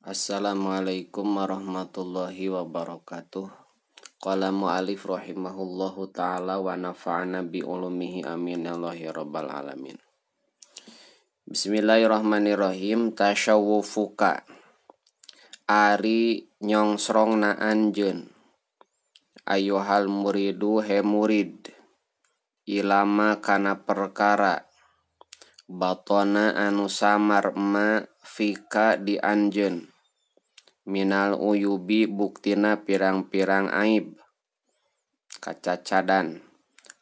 Assalamualaikum warahmatullahi wabarakatuh. Qala mu'alif rahimahullahu ta'ala wa nafa'ana bi ulumihi amin ya Allah ya rabbal alamin. Bismillahirrahmanirrahim. Tasyawufuka ari nyongsrong na anjeun ayyuhal muridu he murid ilama kana perkara batona anu samar ma fika di anjeun minal uyubi buktina pirang-pirang aib kacacadan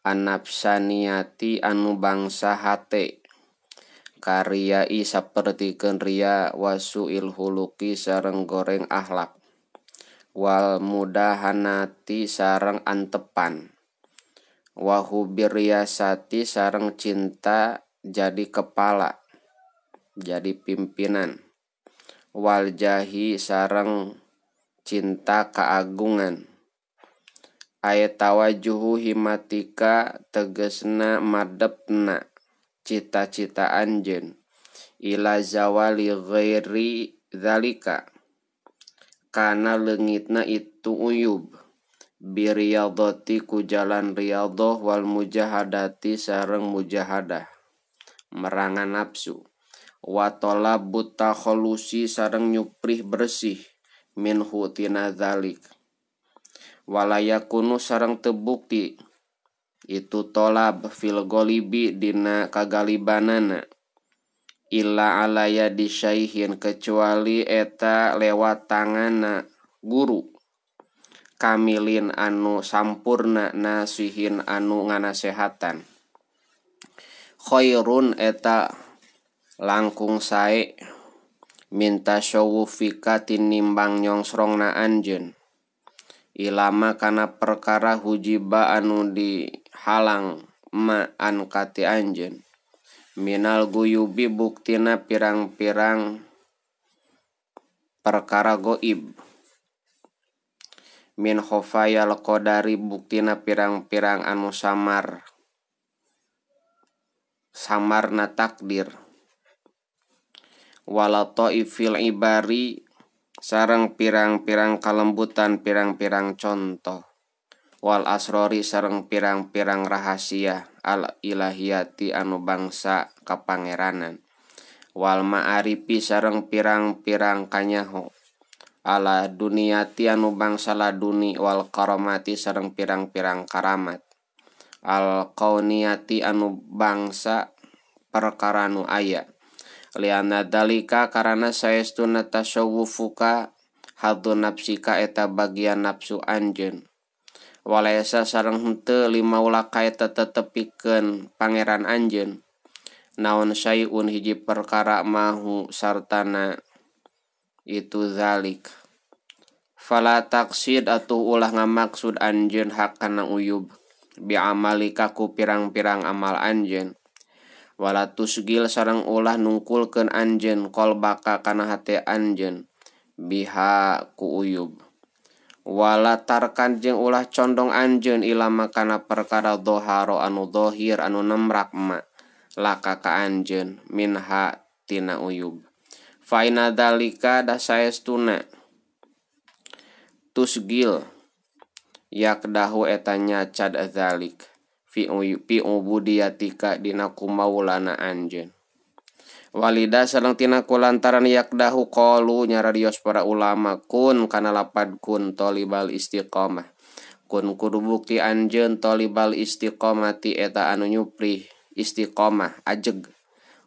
anapsaniyati anu bangsa hate karyai sapertikeun ria wasuil huluki sareng goreng akhlak wal mudahanati sareng antepan wahubir riyasati sareng cinta jadi kepala jadi pimpinan wal jahi sareng cinta keagungan ayatawajuhu himatika tegesna madepna cita-cita anjeun ila zawali ghairi zalika kana leungitna itu uyub biriyadati ku jalan riyadhah wal mujahadati sareng mujahadah merangan nafsu wa talabut takhalusi sareng nyuprih bersih minhu tina dzalik walayakunu sareng tebukti itu tolab fil golibi dina kagalibanana illa alaya disyaihin kecuali eta lewat tanganna guru kamilin anu sampurna nasihin anu nganasehatan khairun eta langkung sae minta syawufika tinimbang nyongsrongna anjeun ilama kana perkara hujiba anu dihalang ma an kati anjeun minal guyubi buktina pirang-pirang perkara goib min khofayal qadari buktina pirang-pirang anu samarna takdir wala ta'ifil ibari sareng pirang-pirang kalembutan pirang-pirang contoh wal asrori sareng pirang-pirang rahasia al ilahiyati anu bangsa kapangeranan wal ma'arifi sareng pirang-pirang kanyaho ala duniyati anu bangsa laduni wal karamati sareng pirang-pirang karamat al kauniyati anu bangsa perkara nu aya liana dalika karana saestuna tasyawufuka hadu nafsika eta bagian nafsu anjeun walayasa sareng henteu limaulaka eta tetepikeun pangeran anjeun naon syai'un hiji perkara mahu sartana itu zalik fala taqsid atuh ulah ngamaksud anjeun hak kana uyub bi amalika ku pirang-pirang amal anjeun wala tusgil sareng ulah nungkulkeun anjeun qalbaka kana hate anjeun biha ku uyub wala tarkan jeung ulah condong anjeun ilama kana perkara dhaharo anu dhahir anu nemrak ma laka ka anjeun minha tina uyub fa inna dzalika da saestuna tusgil yakdahu eta nyacad dzalik fi ubudiyatika dina kumaulana anjeun walida sareng tina kulantaran yakdahu qalu nyararios para ulama kun kana lapad kun talibal istiqamah kun kudu bukti anjeun talibal istiqamati eta anu nyuprih istiqamah ajeg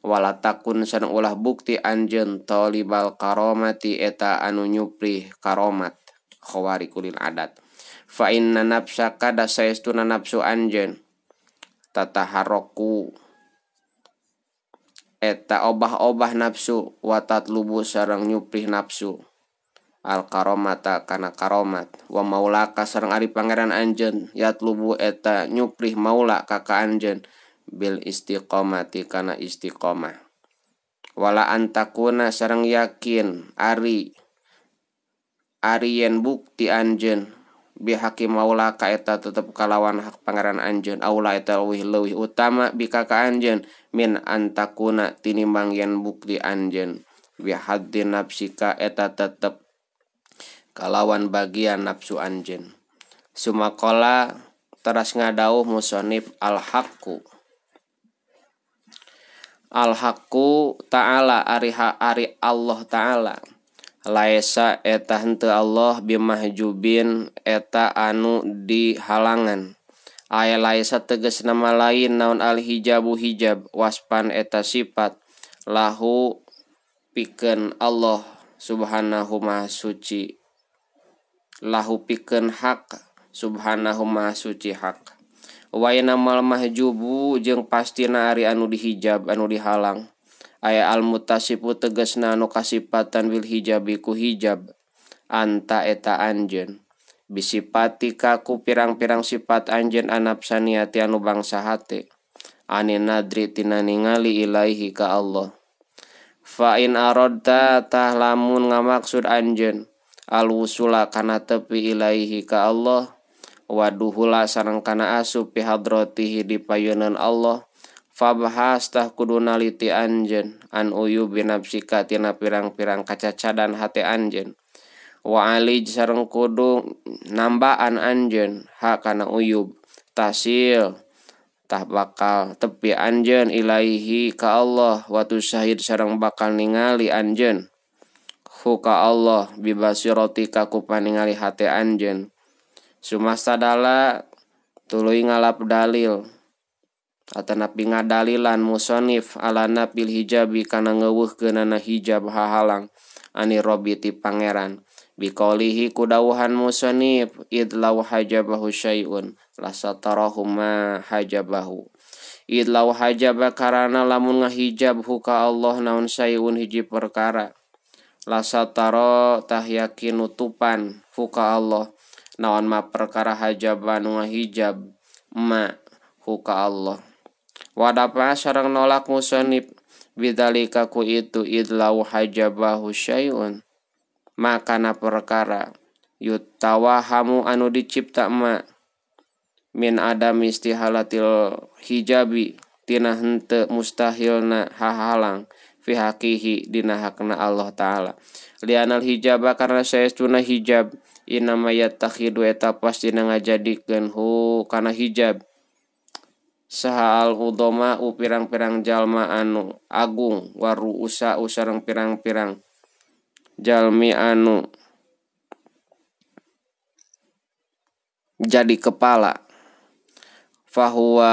wala takun sareng ulah bukti anjeun talibal karamati eta anu nyuprih karomat khawariqul adat fa inna nafsaka da saestuna nafsu anjeun tataharraku eta obah-obah nafsu wa tatlubu sareng nyuprih nafsu al karamata kana karomat wa maulaka sareng ari pangeran anjeun yatlubu eta nyuprih maula ka anjeun bil istiqamati kana istiqamah wala antakuna sareng yakin ari yen bukti anjeun bihaki maula ka eta tetep kalawan hak pangeran anjeun aula eta leuwih utama bika ka anjeun min antakuna tinimbang yen bukti anjeun bihaddi nafsika eta tetep kalawan bagian nafsu anjeun. Sumakola teras ngadauh musonif al-haqqu ta'ala ari Allah ta'ala laisa eta henteu Allah bimahjubin eta anu dihalangan. Aya laisa tegas nama lain naon al hijabu hijab waspan eta sifat lahu pikeun Allah subhanahu maha suci, lahu pikeun hak subhanahu maha suci hak. Wa inamal mahjubu jeung pastina ari anu dihijab anu dihalang. Aya al mutasifu tegasna anu kasipatan bil hijabi ku hijab anta eta anjeun bisipatika ku pirang-pirang sifat anjeun anapsaniati anu bangsa hate ani nadri tina ningali ilaihi ka Allah. Fa in aradta tah lamun ngamaksud anjeun al wusula kana tepi ilaihi ka Allah waduhula sareng kana asup pi hadratihi di payeunan Allah fabahas tah kudu naliti anjeun an uyubi nafsika tina pirang-pirang kacacadan hate anjeun wa alij sareng kudu nambaan anjeun ha kana uyub tasil tah bakal tepi anjeun ilaihi ka Allah wa tusahid sareng bakal ningali anjeun hu ka Allah bibasiratika ku paningali hate anjeun. Sumastadala tuluy ngalap dalil atanapi ngadalilan musonif alana pil hijabi kana ngeuweuhkeunana hijab hahalang ani Robbi ti pangeran biqaulihi kudawuhan musonif idlaw hajabahu syai'un lasatarahu ma hajabahu idlaw hajaba karana lamun ngahijab huka Allah naon syai'un hiji perkara lasatara tah yakin nutupan huka Allah naon ma perkara hajaban ngahijab ma huka Allah. Wadapa sareng nolak musonif bidzalika ku itu idlau hajabahu syai'un makana perkara yutawahamu anu dicipta ma min adam istihalatil hijabi tina henteu mustahilna hahalang fi haqihi dina hakna Allah taala lianal hijaba karna saestuna hijab inama yatakhidu eta pastina ngajadikeun hu kana hijab saha al udoma pirang-pirang jalma anu agung waru usa usareng pirang-pirang jalmi anu jadi kepala fahuwa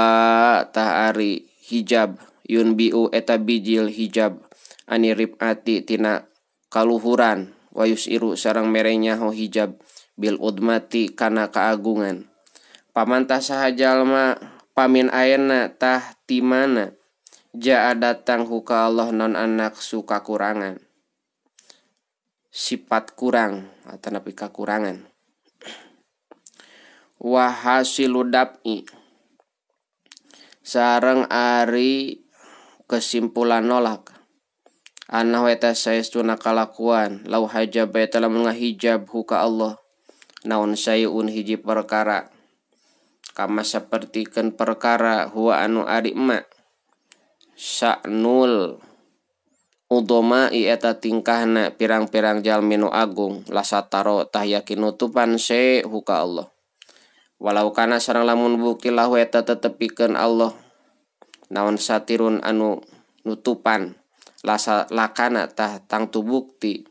tahari hijab yunbiu eta bijil hijab ani ribati tina kaluhuran wa yusiru sareng merenya ho hijab bil udmati kana kaagungan pamantah saha jalma pamin ayeuna tah timana jaa datang huka Allah non anak suka kurangan sifat kurang atau napi kakurangan wa hasilu dab'i sareng ari kesimpulan nolak annahu eta saestuna kalakuan lau hajab eta lamun ngahijab huka Allah naon sayun hiji perkara kama sapertikeun perkara huwa anu ari ma sa'nul udoma eta tingkahna pirang-pirang jalmi nu agung lasataro tah yakin nutupan se huka Allah walau kana sareng lamun bukti lahu eta tetepikeun Allah naon satirun anu nutupan lakana tah tangtu bukti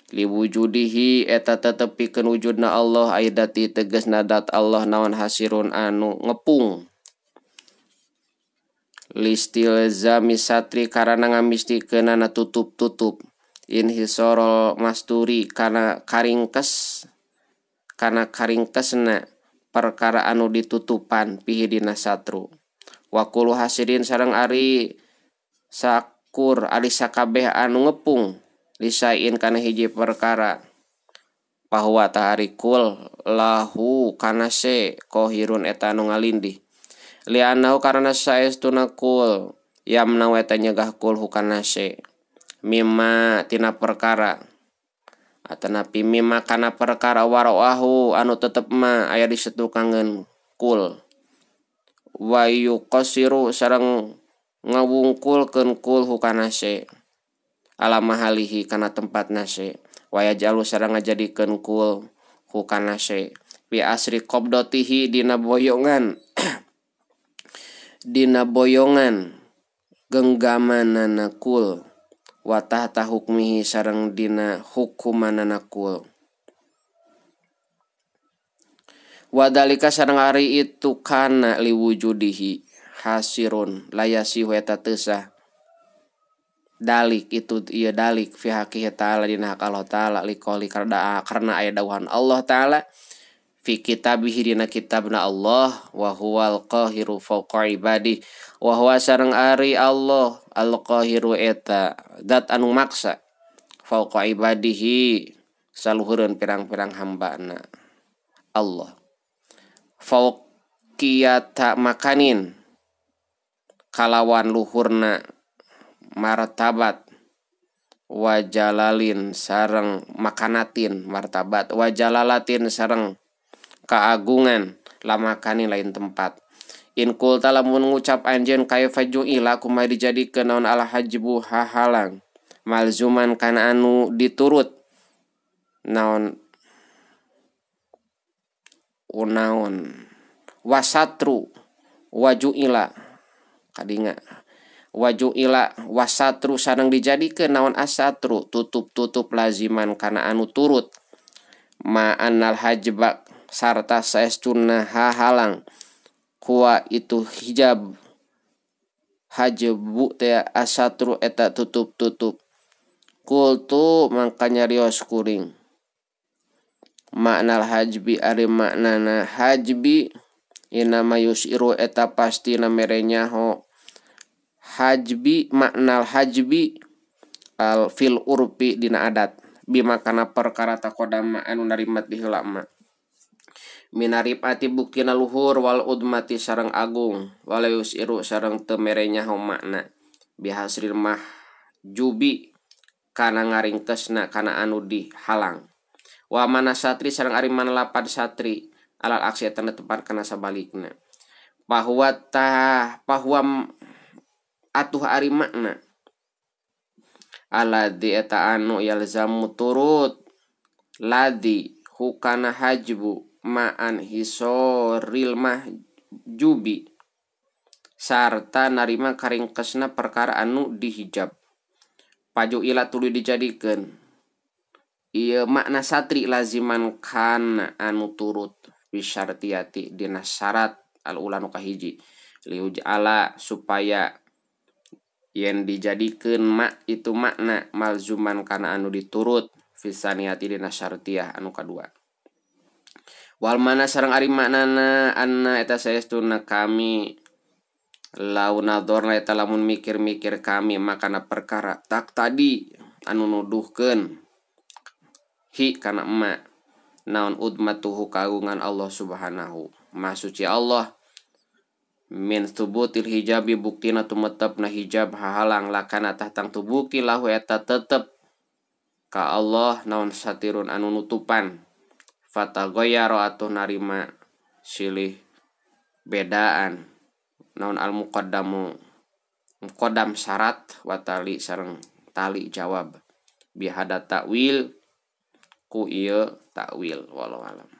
liwujudihi eta tetepikeun wujudna Allah aidati tegasna dat Allah naon hasirun anu ngepung listilzami satri karana ngamistikeunana tutup-tutup inhisorol masturi kana karingkesna perkara anu ditutupan pihi dina satru wa kullu hasirin sareng ari sakur ari sakabeh anu ngepung lisain kana hiji perkara bahwa taharikul lahu kana se kohirun eta anu ngalindih lianahu karana saestuna kul yamna eta nyegah kul hukana se mimma tina perkara atanapi mimma kana perkara warawahu anu tetep ma aya disetukangeun kul wa yuqasiru sareng ngawungkulkeun kul hukana se ala mahalihi kana tempat nase wa yajalu sareng ngajadikeun kul hukana se bi asri qabdatihi dina boyongan genggamanana kul wa tahta hukmihi sareng dina hukumanana kul. Wadalika sareng ari itu kana liwujudihi hasirun layasihu eta teusah dalik itu ieu dalik fi haqihi ta'ala dina hak Allah ta'ala liqouli karena aya dawuhan Allah ta'ala fi kitabihi dina kitabna Allah wa huwal qahiru fawqa ibadi wa huwa sareng ari Allah al qahiru eta zat anu maksa fawqa ibadihi saluhureun pirang-pirang hambana Allah. Fauqiyata makanin kalawan luhurna martabat wajalalin sareng makanatin martabat wajalalatin sareng keagungan lamakanin lain tempat. In kulta lamun ngucap anjeun kaifa ju'ila kumaha dijadikeun naon al hajbu hahalang malzuman kana anu diturut naon unaon wasatru wajuila kadinga wajuila wasatru sareng dijadikeun naon asatru tutup-tutup laziman kana anu turut ma annal hajba sarta saestuna hahalang huwa itu hijab hajbu teh asatru eta tutup-tutup kultu mangkanya rios kuring maknal hajbi ari maknana hajbi inama yusiru eta pasti namerenya ho hajbi maknal hajbi al fil urpi dina adat bima kana perkara taqaddama anu narimat diheula ma minaripati buktina luhur wal udmati sareng agung wal yusiru sareng teu merenya ho makna bihasril mah jubi kana ngaringkesna kana anu dihalang wa mana satri sareng ari mana lapad satri alal aksi eta tepan kana sabalikna bahwa atuh ari makna aladi eta anu yalzamu turut ladi hukana hajbu ma'an hisoril mah jubi sarta narima karingkesna perkara anu dihijab paju ila tuluy dijadikeun ieu makna satri laziman kana anu turut bisyartiyati dina syarat al ulanu kahiji liujala supaya yen dijadikeun mak itu makna malzuman kana anu diturut fisaniyati dina syartiyah anu kadua wal mana sareng ari maknana anna eta saestuna kami launadorna eta lamun mikir-mikir kami makana perkara tak tadi anu nuduhkeun hi kana emak naon udmatuhu kagungan Allah subhanahu maha suci Allah min thubutil hijabi buktina tumetepna hijab hahalang lakana tahtang tubuki lahu eta tetep ka Allah naon satirun anu nutupan fatagoyaro atuh narima silih bedaan naon al muqaddam syarat watali sareng tali jawab bihada takwil ku ieu takwil wallahu alam.